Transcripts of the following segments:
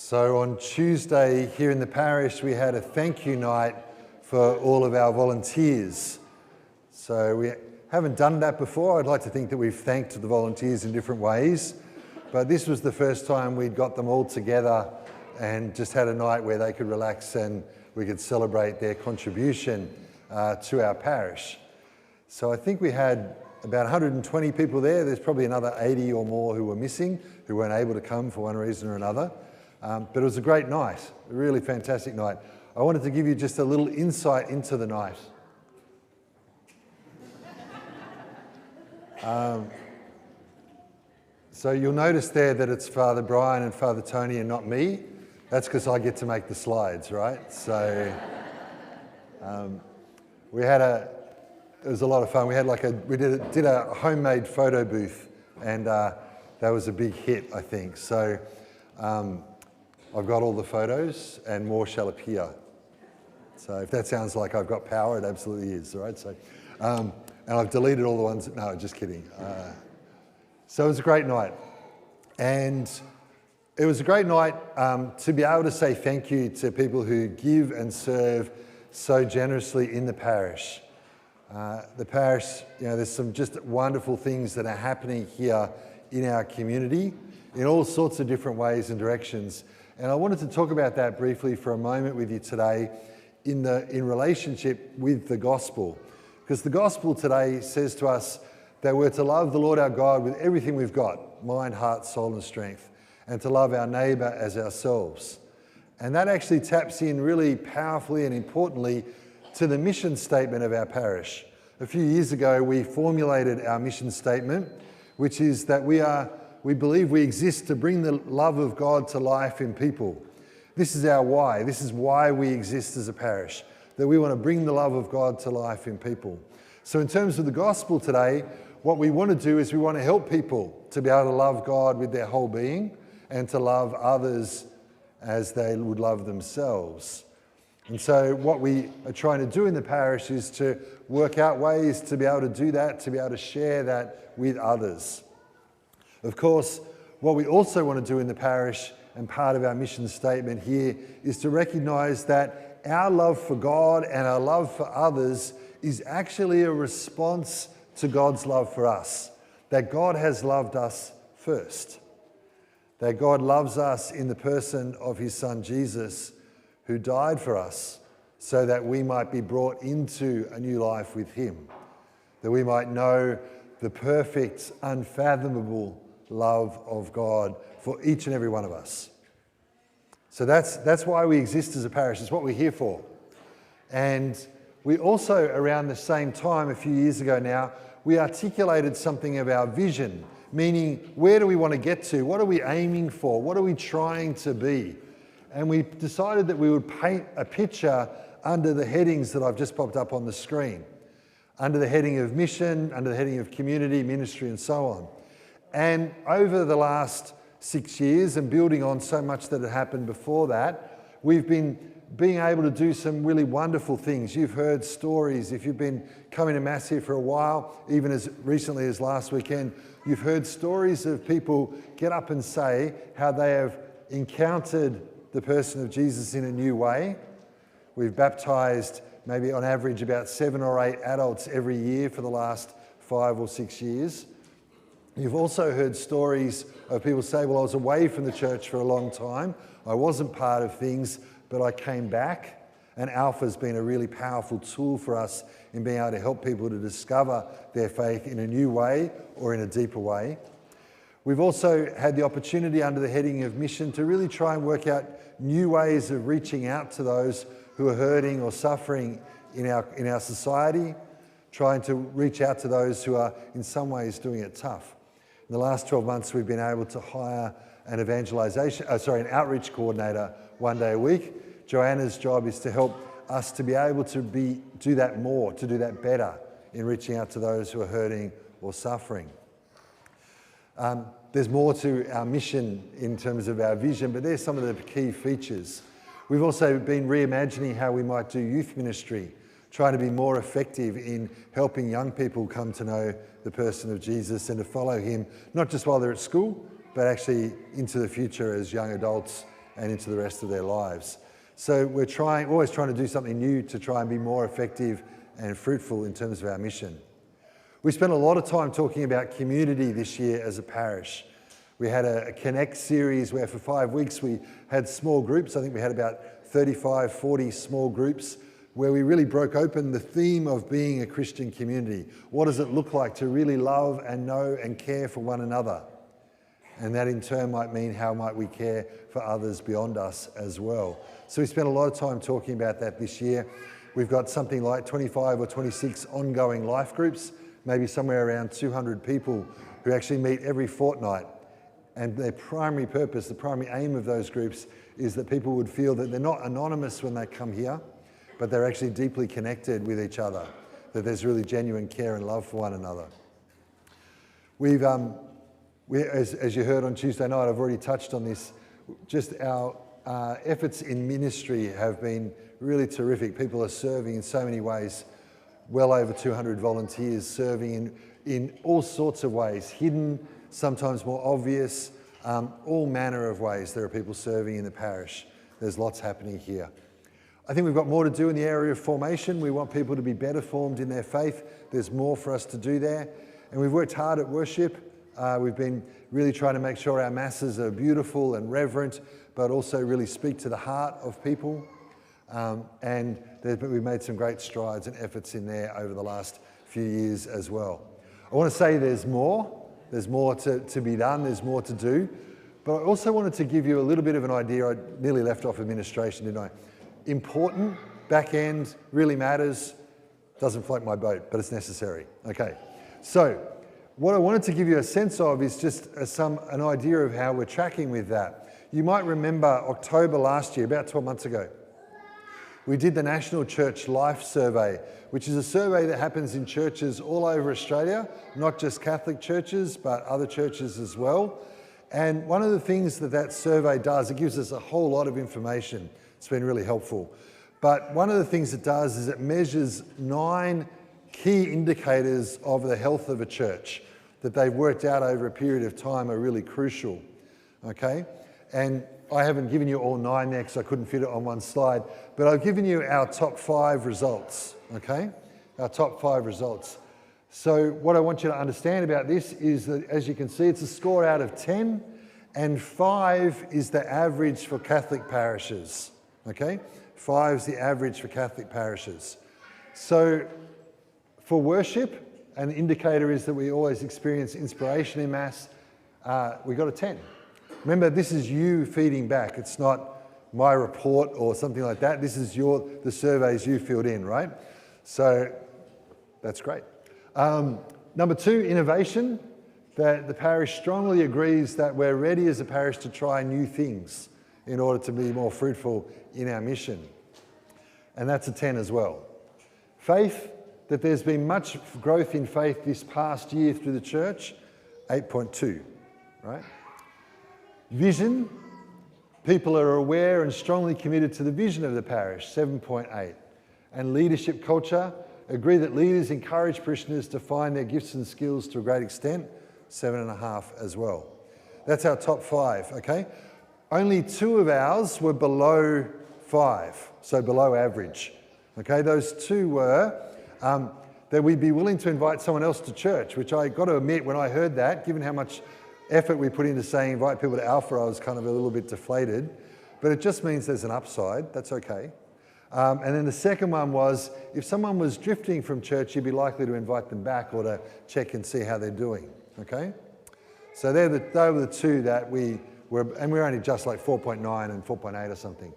So on Tuesday here in the parish, we had a thank you night for all of our volunteers. So we haven't done that before. I'd like to think that we've thanked the volunteers in different ways, but this was the first time we'd got them all together and just had a night where they could relax and we could celebrate their contribution to our parish. So I think we had about 120 people there. There's probably another 80 or more who were missing, who weren't able to come for one reason or another. But it was a great night, a really fantastic night. I wanted to give you just a little insight into the night. So you'll notice there that it's Father Brian and Father Tony and not me. That's because I get to make the slides, right? So it was a lot of fun. We did a homemade photo booth, and that was a big hit, I think. So I've got all the photos, and more shall appear. So if that sounds like I've got power, it absolutely is, all right? So, and I've deleted all the ones, no, just kidding. So it was a great night. And it was a great night to be able to say thank you to people who give and serve so generously in the parish. The parish, there's some just wonderful things that are happening here in our community in all sorts of different ways and directions. And I wanted to talk about that briefly for a moment with you today in relationship with the gospel. Because the gospel today says to us that we're to love the Lord our God with everything we've got, mind, heart, soul and strength, and to love our neighbour as ourselves. And that actually taps in really powerfully and importantly to the mission statement of our parish. A few years ago, we formulated our mission statement, which is that we believe we exist to bring the love of God to life in people. This is our why. This is why we exist as a parish, that we want to bring the love of God to life in people. So in terms of the gospel today, what we want to do is we want to help people to be able to love God with their whole being and to love others as they would love themselves. And so what we are trying to do in the parish is to work out ways to be able to do that, to be able to share that with others. Of course, what we also want to do in the parish, and part of our mission statement here, is to recognise that our love for God and our love for others is actually a response to God's love for us. That God has loved us first. That God loves us in the person of his Son Jesus, who died for us so that we might be brought into a new life with him. That we might know the perfect, unfathomable love of God for each and every one of us. So that's why we exist as a parish. It's what we're here for. And we also, around the same time, a few years ago now, we articulated something of our vision, meaning where do we want to get to? What are we aiming for? What are we trying to be? And we decided that we would paint a picture under the headings that I've just popped up on the screen. Under the heading of mission, under the heading of community, ministry, and so on. And over the last 6 years, and building on so much that had happened before that, we've been being able to do some really wonderful things. You've heard stories. If you've been coming to Mass here for a while, even as recently as last weekend, you've heard stories of people get up and say how they have encountered the person of Jesus in a new way. We've baptised maybe on average about 7 or 8 adults every year for the last 5 or 6 years. You've also heard stories of people say, well, I was away from the church for a long time. I wasn't part of things, but I came back. And Alpha's been a really powerful tool for us in being able to help people to discover their faith in a new way or in a deeper way. We've also had the opportunity under the heading of mission to really try and work out new ways of reaching out to those who are hurting or suffering in our society, trying to reach out to those who are in some ways doing it tough. In the last 12 months, we've been able to hire an an outreach coordinator 1 day a week. Joanna's job is to help us to be able to do that more, to do that better in reaching out to those who are hurting or suffering. There's more to our mission in terms of our vision, but there's some of the key features. We've also been reimagining how we might do youth ministry, trying to be more effective in helping young people come to know the person of Jesus and to follow him, not just while they're at school, but actually into the future as young adults and into the rest of their lives. So we're always trying to do something new to try and be more effective and fruitful in terms of our mission. We spent a lot of time talking about community this year as a parish. We had a Connect series where for 5 weeks we had small groups. I think we had about 35, 40 small groups where we really broke open the theme of being a Christian community. What does it look like to really love and know and care for one another? And that in turn might mean how might we care for others beyond us as well. So we spent a lot of time talking about that this year. We've got something like 25 or 26 ongoing life groups, maybe somewhere around 200 people who actually meet every fortnight. And their primary purpose, the primary aim of those groups is that people would feel that they're not anonymous when they come here, but they're actually deeply connected with each other, that there's really genuine care and love for one another. As you heard on Tuesday night, I've already touched on this, just our efforts in ministry have been really terrific. People are serving in so many ways, well over 200 volunteers serving in all sorts of ways, hidden, sometimes more obvious, all manner of ways there are people serving in the parish. There's lots happening here. I think we've got more to do in the area of formation. We want people to be better formed in their faith. There's more for us to do there. And we've worked hard at worship. We've been really trying to make sure our masses are beautiful and reverent, but also really speak to the heart of people. And we've made some great strides and efforts in there over the last few years as well. I want to say there's more. There's more to be done. There's more to do. But I also wanted to give you a little bit of an idea. I nearly left off administration, didn't I? Important, back end, really matters. Doesn't float my boat, but it's necessary. Okay, so what I wanted to give you a sense of is just an idea of how we're tracking with that. You might remember October last year, about 12 months ago, we did the National Church Life Survey, which is a survey that happens in churches all over Australia, not just Catholic churches, but other churches as well. And one of the things that survey does, it gives us a whole lot of information. It's been really helpful. But one of the things it does is it measures 9 key indicators of the health of a church that they've worked out over a period of time are really crucial, okay? And I haven't given you all 9 there because I couldn't fit it on one slide, but I've given you our top 5 results, okay? Our top 5 results. So what I want you to understand about this is that, as you can see, it's a score out of 10, and 5 is the average for Catholic parishes, okay? 5 is the average for Catholic parishes. So for worship, an indicator is that we always experience inspiration in Mass. We got a 10. Remember, this is you feeding back. It's not my report or something like that. This is the surveys you filled in, right? So that's great. Number 2, innovation. The parish strongly agrees that we're ready as a parish to try new things in order to be more fruitful in our mission. And that's a 10 as well. Faith, that there's been much growth in faith this past year through the church, 8.2, right? Vision, people are aware and strongly committed to the vision of the parish, 7.8. And leadership culture, agree that leaders encourage parishioners to find their gifts and skills to a great extent, 7.5 as well. That's our top 5, okay? Only 2 of ours were below 5, so below average. Okay, those 2 were that we'd be willing to invite someone else to church, which I got to admit, when I heard that, given how much effort we put into saying invite people to Alpha, I was kind of a little bit deflated. But it just means there's an upside, that's okay. And then the second one was, if someone was drifting from church, you'd be likely to invite them back or to check and see how they're doing, okay? So they were the 2 that we were, and we were only just like 4.9 and 4.8 or something.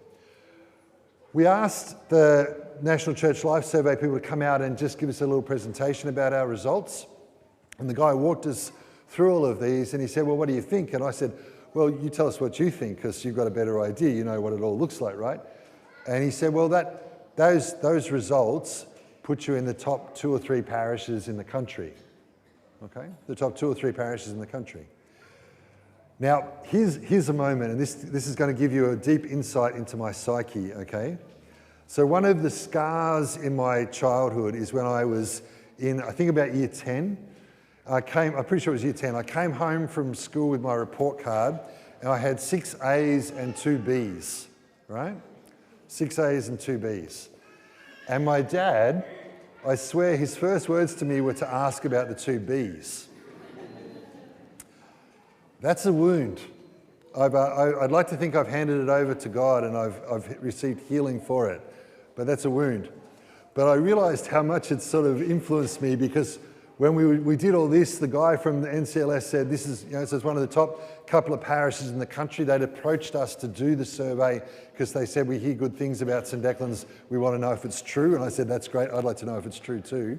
We asked the National Church Life Survey people to come out and just give us a little presentation about our results. And the guy walked us through all of these and he said, well, what do you think? And I said, well, you tell us what you think because you've got a better idea. You know what it all looks like, right? And he said, well, those results put you in the top 2 or 3 parishes in the country, okay? The top 2 or 3 parishes in the country. Now, here's a moment, and this is going to give you a deep insight into my psyche, okay? So one of the scars in my childhood is when I was in, I think about year 10. I'm pretty sure it was year 10. I came home from school with my report card, and I had 6 A's and 2 B's, right? 6 A's and 2 B's. And my dad, I swear his first words to me were to ask about the 2 B's. That's a wound. I'd like to think I've handed it over to God and I've received healing for it, but that's a wound. But I realised how much it sort of influenced me, because when we did all this, the guy from the NCLS said this is, so it's one of the top couple of parishes in the country. They'd approached us to do the survey because they said, we hear good things about St Declan's, we want to know if it's true. And I said, that's great, I'd like to know if it's true too.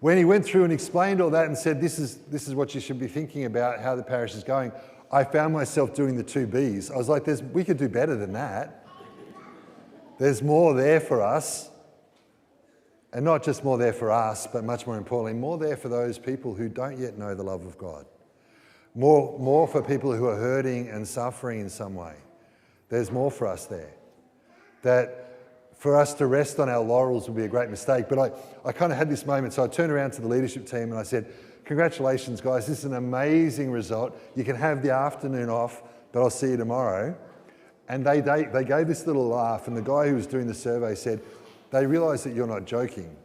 When he went through and explained all that and said, this is what you should be thinking about, how the parish is going, I found myself doing the 2 B's. I was like, we could do better than that. There's more there for us. And not just more there for us, but much more importantly, more there for those people who don't yet know the love of God. More for people who are hurting and suffering in some way. There's more for us there. That for us to rest on our laurels would be a great mistake. But I kind of had this moment, so I turned around to the leadership team and I said, congratulations guys, this is an amazing result. You can have the afternoon off, but I'll see you tomorrow. And they gave this little laugh, and the guy who was doing the survey said, they realise that you're not joking.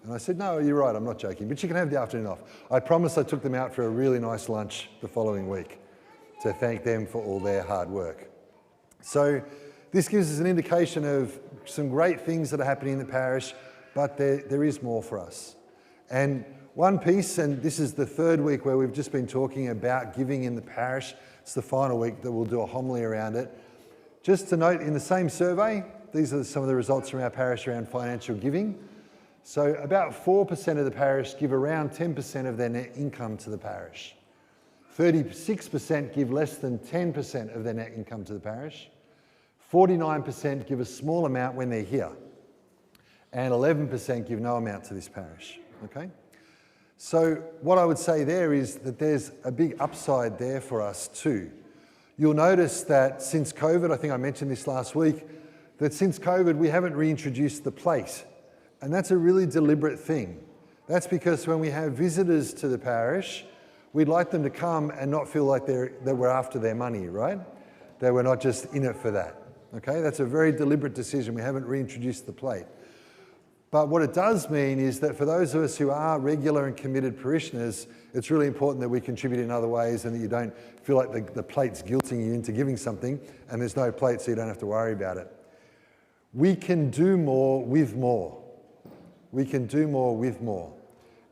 And I said, no, you're right, I'm not joking, but you can have the afternoon off. I promised I took them out for a really nice lunch the following week to thank them for all their hard work. So this gives us an indication of some great things that are happening in the parish, but there is more for us. And one piece, and this is the 3rd week where we've just been talking about giving in the parish. It's the final week that we'll do a homily around it. Just to note, in the same survey, these are some of the results from our parish around financial giving. So about 4% of the parish give around 10% of their net income to the parish. 36% give less than 10% of their net income to the parish. 49% give a small amount when they're here. And 11% give no amount to this parish, okay? So what I would say there is that there's a big upside there for us too. You'll notice that since COVID, I think I mentioned this last week, that since COVID we haven't reintroduced the plate. And that's a really deliberate thing. That's because when we have visitors to the parish, we'd like them to come and not feel like that we're after their money, right? That we're not just in it for that, okay? That's a very deliberate decision. We haven't reintroduced the plate. But what it does mean is that for those of us who are regular and committed parishioners, it's really important that we contribute in other ways and that you don't feel like the plate's guilting you into giving something and there's no plate so you don't have to worry about it. We can do more with more. We can do more with more.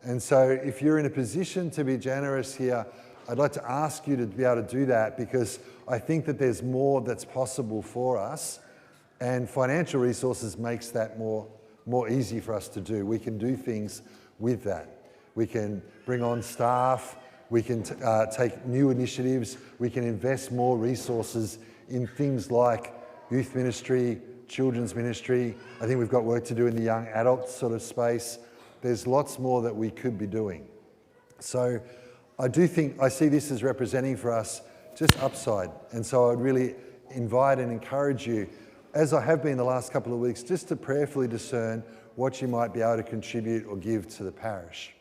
And so if you're in a position to be generous here, I'd like to ask you to be able to do that, because I think that there's more that's possible for us, and financial resources makes that more easy for us to do. We can do things with that. We can bring on staff, we can take new initiatives, we can invest more resources in things like youth ministry, children's ministry. I think we've got work to do in the young adult sort of space. There's lots more that we could be doing. So I do think I see this as representing for us just upside. And so I'd really invite and encourage you, as I have been the last couple of weeks, just to prayerfully discern what you might be able to contribute or give to the parish.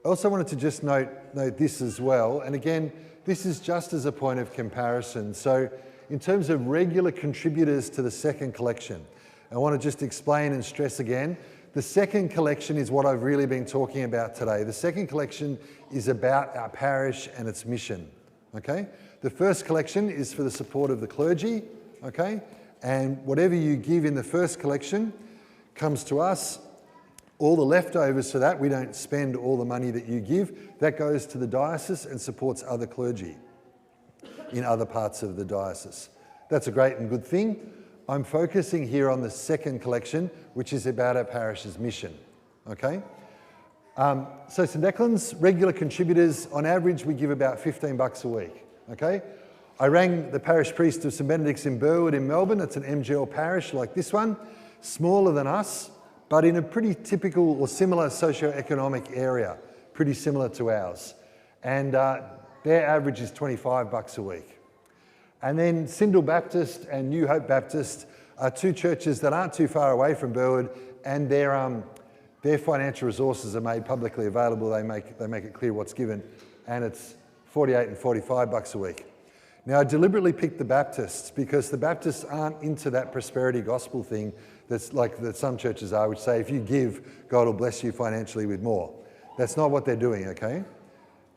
I also wanted to just note this as well. And again, this is just as a point of comparison. So in terms of regular contributors to the second collection, I want to just explain and stress again, the second collection is what I've really been talking about today. The second collection is about our parish and its mission, okay? The first collection is for the support of the clergy, okay? And whatever you give in the first collection comes to us. All the leftovers for that, we don't spend all the money that you give. That goes to the diocese and supports other clergy in other parts of the diocese. That's a great and good thing. I'm focusing here on the second collection, which is about our parish's mission, okay? So St Declan's regular contributors, on average, we give about $15 a week, okay? I rang the parish priest of St Benedict's in Burwood in Melbourne. It's an MGL parish like this one, smaller than us, but in a pretty typical or similar socio-economic area, pretty similar to ours. And their average is $25 a week. And then Sindel Baptist and New Hope Baptist are two churches that aren't too far away from Burwood, and their financial resources are made publicly available. They make it clear what's given, and it's $48 and $45 a week. Now, I deliberately picked the Baptists because the Baptists aren't into that prosperity gospel thing that's like that some churches are, which say if you give, God will bless you financially with more. That's not what they're doing, okay?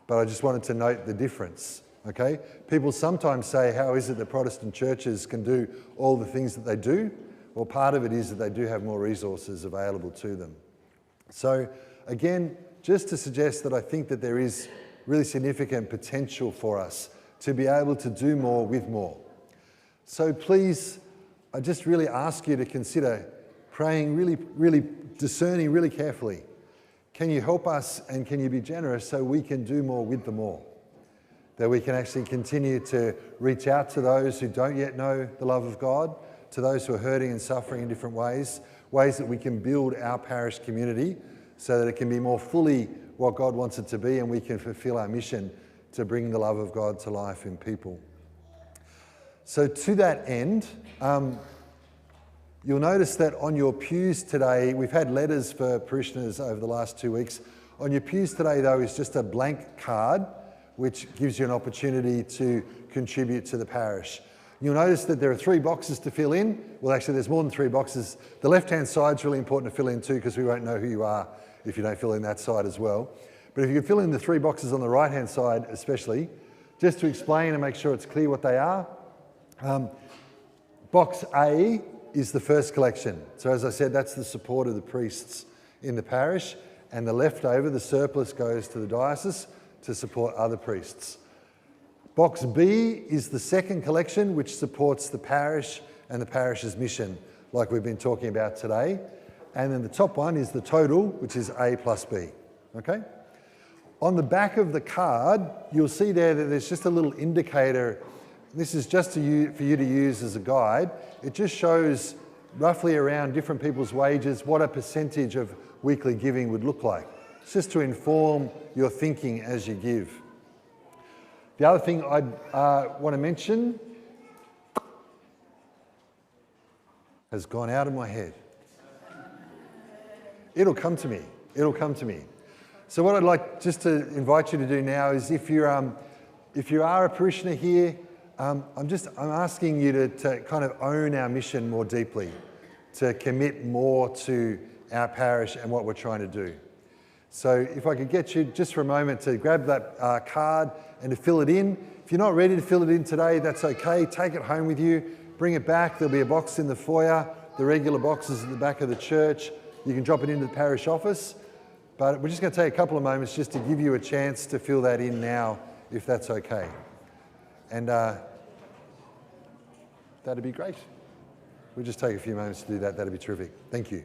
But I just wanted to note the difference, okay? People sometimes say, how is it that Protestant churches can do all the things that they do? Well, part of it is that they do have more resources available to them. So again, just to suggest that I think that there is really significant potential for us to be able to do more with more. So please, I just really ask you to consider praying really discerning really carefully. Can you help us and can you be generous so we can do more with the more? That we can actually continue to reach out to those who don't yet know the love of God, to those who are hurting and suffering in different ways that we can build our parish community so that it can be more fully what God wants it to be and we can fulfill our mission to bring the love of God to life in people. So to that end, you'll notice that on your pews today, we've had letters for parishioners over the last 2 weeks. On your pews today, though, is just a blank card, which gives you an opportunity to contribute to the parish. You'll notice that there are 3 boxes to fill in. Well, actually, there's more than 3 boxes. The left-hand side's really important to fill in too, because we won't know who you are if you don't fill in that side as well. But if you could fill in the 3 boxes on the right-hand side especially, just to explain and make sure it's clear what they are. Box A is the first collection. So as I said, that's the support of the priests in the parish, and the leftover, the surplus, goes to the diocese to support other priests. Box B is the second collection, which supports the parish and the parish's mission, like we've been talking about today. And then the top one is the total, which is A plus B, okay? On the back of the card, you'll see there that there's just a little indicator. This is just for you to use as a guide. It just shows roughly around different people's wages what a percentage of weekly giving would look like. It's just to inform your thinking as you give. The other thing I'd want to mention has gone out of my head. It'll come to me. It'll come to me. So what I'd like just to invite you to do now is if you are a parishioner here, I'm asking you to kind of own our mission more deeply, to commit more to our parish and what we're trying to do. So if I could get you just for a moment to grab that card and to fill it in. If you're not ready to fill it in today, that's okay. Take it home with you, bring it back. There'll be a box in the foyer, the regular boxes at the back of the church. You can drop it into the parish office. But we're just going to take a couple of moments just to give you a chance to fill that in now, if that's okay. And that'd be great. We'll just take a few moments to do that. That'd be terrific. Thank you.